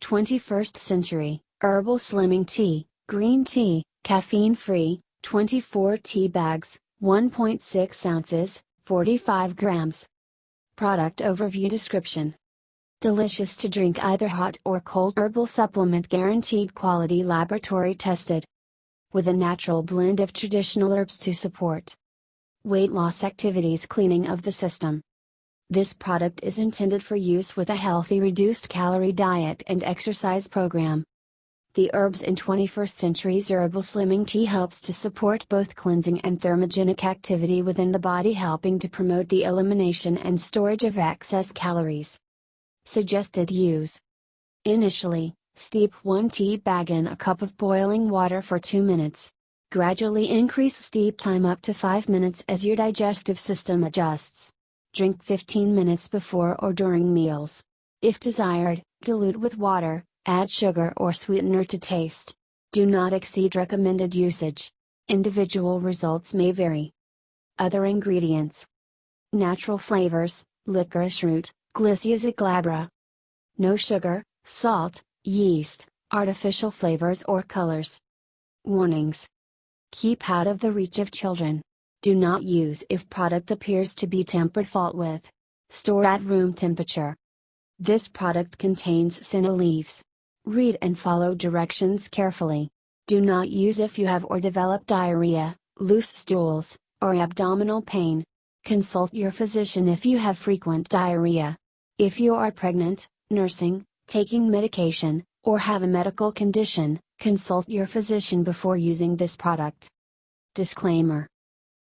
21st Century Herbal Slimming Tea, Green Tea, Caffeine-free, 24 tea bags, 1.6 ounces, 45 grams. Product Overview Description. Delicious to drink either hot or cold herbal supplement, guaranteed quality, laboratory tested. With a natural blend of traditional herbs to support weight loss activities, cleaning of the system. This product is intended for use with a healthy reduced calorie diet and exercise program. The herbs in 21st Century's Herbal Slimming Tea helps to support both cleansing and thermogenic activity within the body, helping to promote the elimination and storage of excess calories. Suggested use. Initially, steep 1 tea bag in a cup of boiling water for 2 minutes. Gradually increase steep time up to 5 minutes as your digestive system adjusts. Drink 15 minutes before or during meals. If desired, dilute with water, add sugar or sweetener to taste. Do not exceed recommended usage. Individual results may vary. Other ingredients: natural flavors, licorice root, Glycia glabra. No sugar, salt, yeast, artificial flavors or colors. Warnings. Keep out of the reach of children. Do not use if product appears to be tampered with. Store at room temperature. This product contains senna leaves. Read and follow directions carefully. Do not use if you have or develop diarrhea, loose stools, or abdominal pain. Consult your physician if you have frequent diarrhea. If you are pregnant, nursing, taking medication, or have a medical condition, consult your physician before using this product. Disclaimer.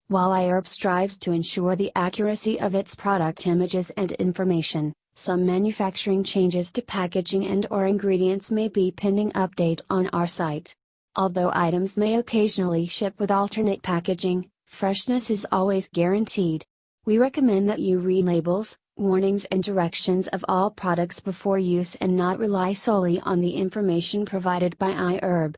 While iHerb strives to ensure the accuracy of its product images and information, some manufacturing changes to packaging and/or ingredients may be pending update on our site. Although items may occasionally ship with alternate packaging, freshness is always guaranteed. We recommend that you read labels, warnings and directions of all products before use and not rely solely on the information provided by iHerb.